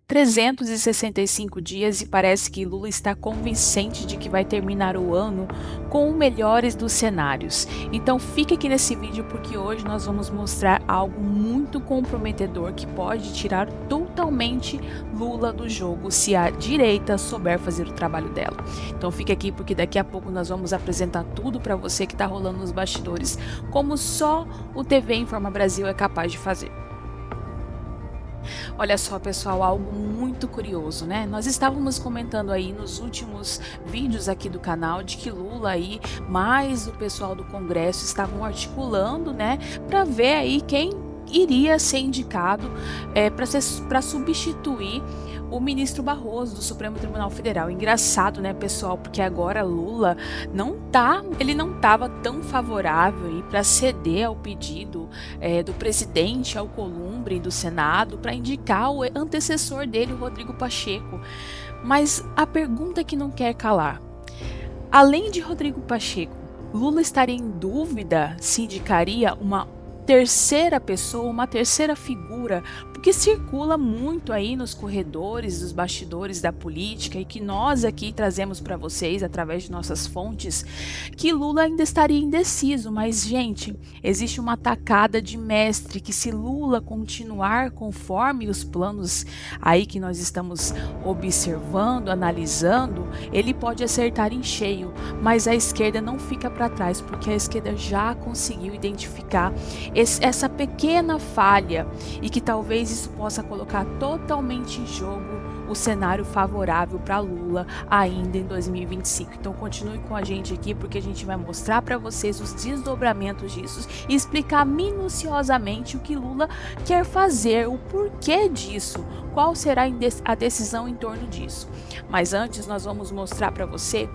365 dias e parece que Lula está convincente de que vai terminar o ano com o melhores dos cenários. Então fique aqui nesse vídeo porque hoje nós vamos mostrar algo muito comprometedor que pode tirar totalmente Lula do jogo se a direita souber fazer o trabalho dela. Então fique aqui porque daqui a pouco nós vamos apresentar tudo para você que está rolando nos bastidores, como só o TV Informa Brasil é capaz de fazer. Olha só, pessoal, algo muito curioso, né? Nós estávamos comentando aí nos últimos vídeos aqui do canal de que Lula aí, mais o pessoal do Congresso estavam articulando, né, para ver aí quem iria ser indicado para substituir o ministro Barroso do Supremo Tribunal Federal. Engraçado, né, pessoal, porque agora Lula ele não estava tão favorável para ceder ao pedido do presidente Alcolumbre do Senado para indicar o antecessor dele, o Rodrigo Pacheco. Mas a pergunta que não quer calar: além de Rodrigo Pacheco, Lula estaria em dúvida se indicaria uma terceira pessoa, uma terceira figura, porque circula muito aí nos corredores, dos bastidores da política e que nós aqui trazemos para vocês através de nossas fontes, que Lula ainda estaria indeciso. Mas, gente, existe uma tacada de mestre que se Lula continuar conforme os planos aí que nós estamos observando, analisando, ele pode acertar em cheio, mas a esquerda não fica para trás, porque a esquerda já conseguiu identificar essa pequena falha e que talvez isso possa colocar totalmente em jogo o cenário favorável para Lula ainda em 2025. Então continue com a gente aqui porque a gente vai mostrar para vocês os desdobramentos disso e explicar minuciosamente o que Lula quer fazer, o porquê disso, qual será a decisão em torno disso. Mas antes nós vamos mostrar para você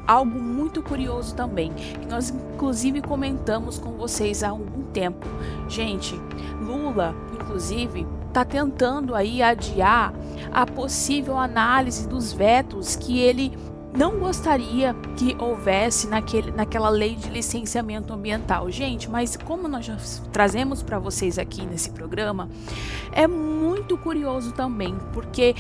algo muito curioso também, que nós inclusive comentamos com vocês há algum tempo. Gente, Lula, inclusive, está tentando aí adiar a possível análise dos vetos que ele não gostaria que houvesse naquela lei de licenciamento ambiental. Gente, mas como nós já trazemos para vocês aqui nesse programa, é muito curioso também, porque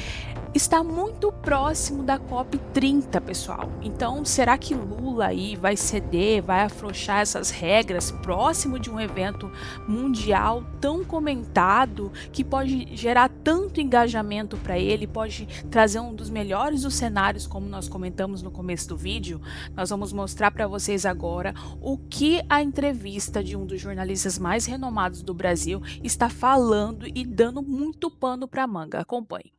está muito próximo da COP30, pessoal. Então, será que Lula aí vai ceder, vai afrouxar essas regras próximo de um evento mundial tão comentado, que pode gerar tanto engajamento para ele, pode trazer um dos melhores dos cenários, como nós comentamos no começo do vídeo? Nós vamos mostrar para vocês agora o que a entrevista de um dos jornalistas mais renomados do Brasil está falando e dando muito pano para manga. Acompanhe.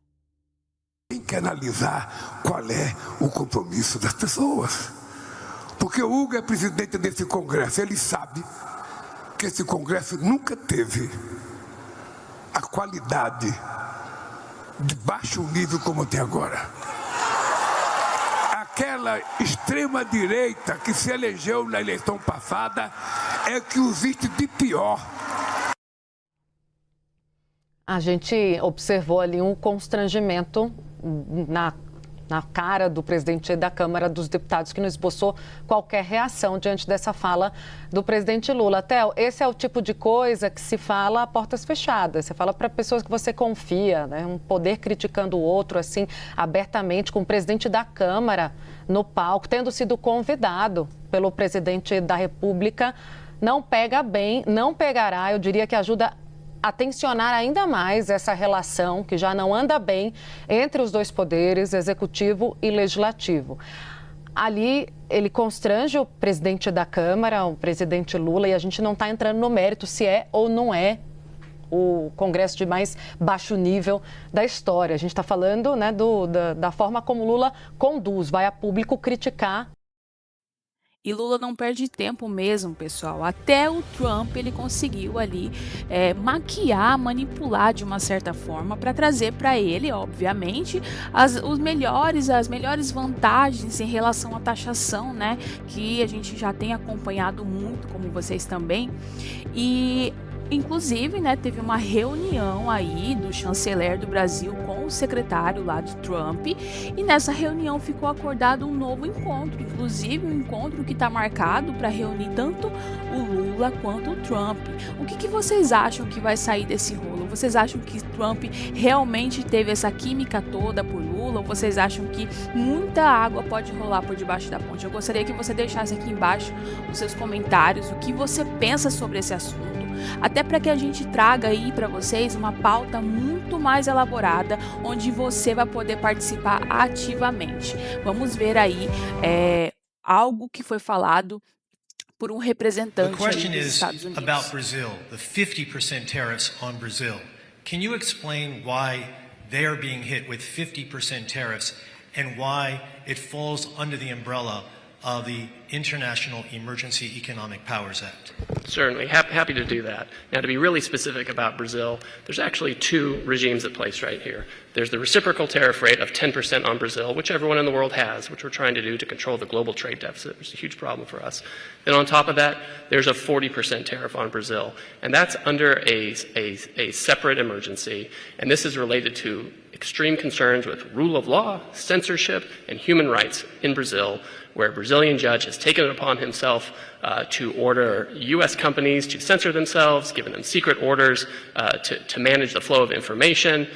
Tem que analisar qual é o compromisso das pessoas. Porque o Hugo é presidente desse Congresso, ele sabe que esse Congresso nunca teve a qualidade de baixo nível como tem agora. Aquela extrema-direita que se elegeu na eleição passada é que existe de pior. A gente observou ali um constrangimento na cara do presidente da Câmara dos Deputados, que não esboçou qualquer reação diante dessa fala do presidente Lula. Theo, esse é o tipo de coisa que se fala a portas fechadas. Você fala para pessoas que você confia, né? Um poder criticando o outro, assim, abertamente, com o presidente da Câmara no palco, tendo sido convidado pelo presidente da República. Não pega bem, não pegará, eu diria que ajuda a tensionar ainda mais essa relação que já não anda bem entre os dois poderes, executivo e legislativo. Ali ele constrange o presidente da Câmara, o presidente Lula, e a gente não está entrando no mérito se é ou não é o Congresso de mais baixo nível da história. A gente está falando, né, da forma como Lula conduz, vai a público criticar. E Lula não perde tempo mesmo, pessoal. Até o Trump ele conseguiu ali maquiar, manipular de uma certa forma para trazer para ele, obviamente, as melhores vantagens em relação à taxação, né? Que a gente já tem acompanhado muito, como vocês também. E Inclusive, né, teve uma reunião aí do chanceler do Brasil com o secretário lá de Trump, e nessa reunião ficou acordado um novo encontro, inclusive um encontro que está marcado para reunir tanto o Lula quanto o Trump. O que vocês acham que vai sair desse rolo? Vocês acham que Trump realmente teve essa química toda por Lula, ou vocês acham que muita água pode rolar por debaixo da ponte? Eu gostaria que você deixasse aqui embaixo os seus comentários, o que você pensa sobre esse assunto, até para que a gente traga aí para vocês uma pauta muito mais elaborada, onde você vai poder participar ativamente. Vamos ver aí algo que foi falado por um representante aí dos Estados Unidos. The question is about Brazil, the 50% tariffs on Brazil. Can you explain why they are being hit with 50% tariffs and why it falls under the umbrella of the International Emergency Economic Powers Act? Certainly, happy to do that. Now, to be really specific about Brazil, there's actually two regimes at place right here. There's the reciprocal tariff rate of 10% on Brazil, which everyone in the world has, which we're trying to do to control the global trade deficit, which is a huge problem for us. Then on top of that, there's a 40% tariff on Brazil, and that's under a separate emergency, and this is related to extreme concerns with rule of law, censorship, and human rights in Brazil, where a Brazilian judge has taken it upon himself to order U.S. companies to censor themselves, given them secret orders to manage the flow of information,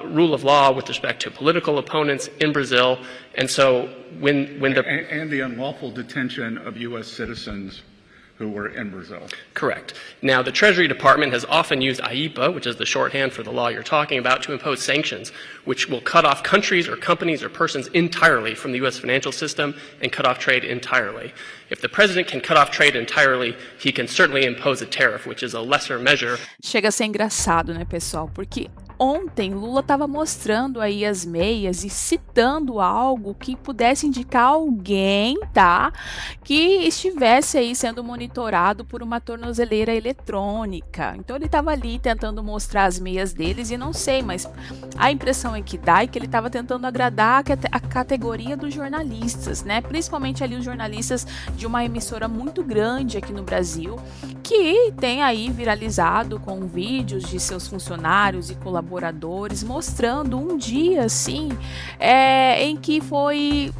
rule of law with respect to political opponents in Brazil. And so when the... And the unlawful detention of U.S. citizens who were in Brazil. Correct. Now, the Treasury Department has often used AIPA, which is the shorthand for the law you're talking about, to impose sanctions, which will cut off countries or companies or persons entirely from the U.S. financial system and cut off trade entirely. If the president can cut off trade entirely, he can certainly impose a tariff, which is a lesser measure. Chega a ser engraçado, né, pessoal? Porque ontem Lula estava mostrando aí as meias e citando algo que pudesse indicar alguém, tá? Que estivesse aí sendo monitorado por uma tornozeleira eletrônica. Então ele estava ali tentando mostrar as meias deles e não sei, mas a impressão é que dá é que ele estava tentando agradar a categoria dos jornalistas, né? Principalmente ali os jornalistas de uma emissora muito grande aqui no Brasil, que tem aí viralizado com vídeos de seus funcionários e colaboradores mostrando um dia assim em que foi,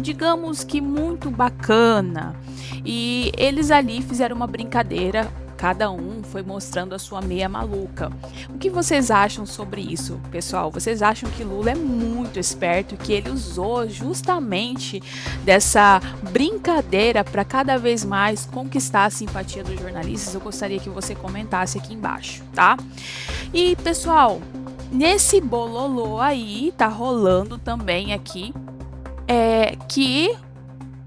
digamos que muito bacana, e eles ali fizeram uma brincadeira. Cada um foi mostrando a sua meia maluca. O que vocês acham sobre isso, pessoal? Vocês acham que Lula é muito esperto, que ele usou justamente dessa brincadeira para cada vez mais conquistar a simpatia dos jornalistas? Eu gostaria que você comentasse aqui embaixo, tá? E, pessoal, nesse bololô aí, tá rolando também aqui que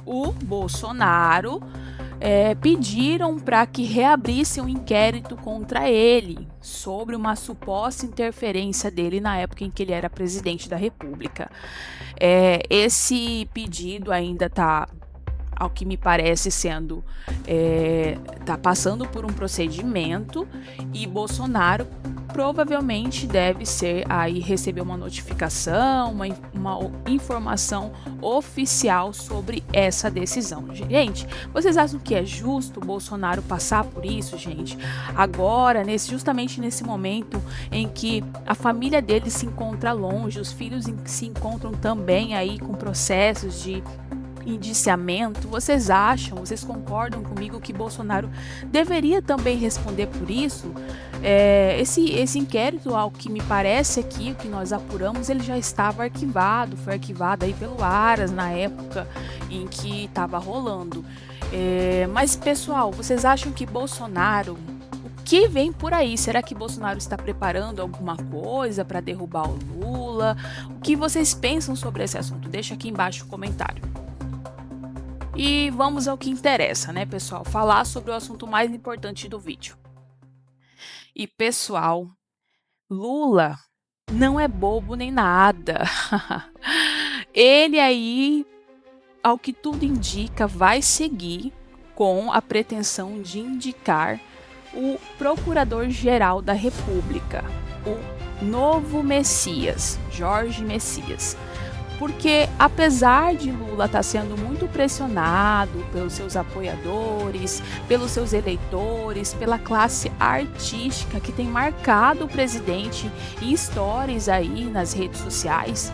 o Bolsonaro pediram para que reabrisse um inquérito contra ele sobre uma suposta interferência dele na época em que ele era presidente da República. Esse pedido ainda está, ao que me parece, está passando por um procedimento, e Bolsonaro provavelmente deve receber uma notificação, uma informação oficial sobre essa decisão. Gente, vocês acham que é justo o Bolsonaro passar por isso, gente? Agora, justamente nesse momento em que a família dele se encontra longe, os filhos se encontram também aí com processos de indiciamento, vocês concordam comigo que Bolsonaro deveria também responder por isso? Esse inquérito, ao que me parece aqui, o que nós apuramos, ele já estava arquivado, foi arquivado aí pelo Aras na época em que estava rolando. Mas, pessoal, vocês acham que Bolsonaro, o que vem por aí? Será que Bolsonaro está preparando alguma coisa para derrubar o Lula? O que vocês pensam sobre esse assunto? Deixa aqui embaixo o comentário. E vamos ao que interessa, né, pessoal? Falar sobre o assunto mais importante do vídeo. E, pessoal, Lula não é bobo nem nada. Ele aí, ao que tudo indica, vai seguir com a pretensão de indicar o Procurador-Geral da República, o novo Messias, Jorge Messias. Porque apesar de Lula estar sendo muito pressionado pelos seus apoiadores, pelos seus eleitores, pela classe artística que tem marcado o presidente em stories aí nas redes sociais,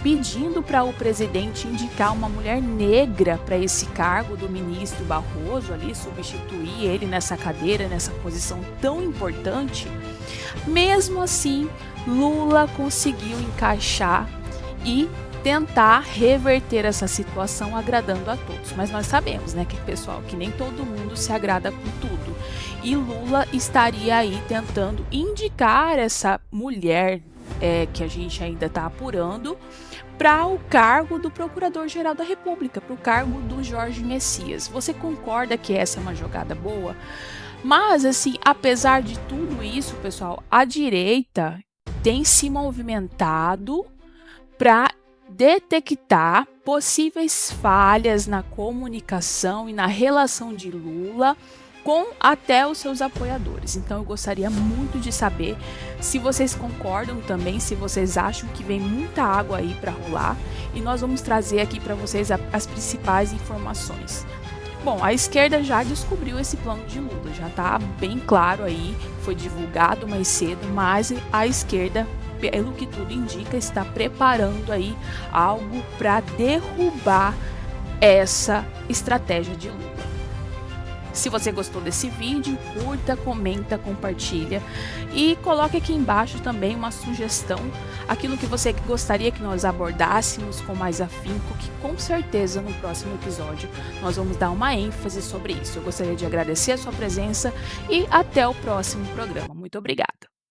pedindo para o presidente indicar uma mulher negra para esse cargo do ministro Barroso ali, substituir ele nessa cadeira, nessa posição tão importante, mesmo assim Lula conseguiu encaixar e tentar reverter essa situação agradando a todos. Mas nós sabemos, né, que pessoal, que nem todo mundo se agrada com tudo. E Lula estaria aí tentando indicar essa mulher que a gente ainda está apurando para o cargo do Procurador-Geral da República, para o cargo do Jorge Messias. Você concorda que essa é uma jogada boa? Mas, assim, apesar de tudo isso, pessoal, a direita tem se movimentado para detectar possíveis falhas na comunicação e na relação de Lula com até os seus apoiadores. Então eu gostaria muito de saber se vocês concordam também, se vocês acham que vem muita água aí para rolar, e nós vamos trazer aqui para vocês as principais informações. Bom, a esquerda já descobriu esse plano de Lula, já está bem claro aí, foi divulgado mais cedo, mas a esquerda, pelo que tudo indica, está preparando aí algo para derrubar essa estratégia de Lula. Se você gostou desse vídeo, curta, comenta, compartilha e coloque aqui embaixo também uma sugestão, aquilo que você gostaria que nós abordássemos com mais afinco, que com certeza no próximo episódio nós vamos dar uma ênfase sobre isso. Eu gostaria de agradecer a sua presença e até o próximo programa. Muito obrigada!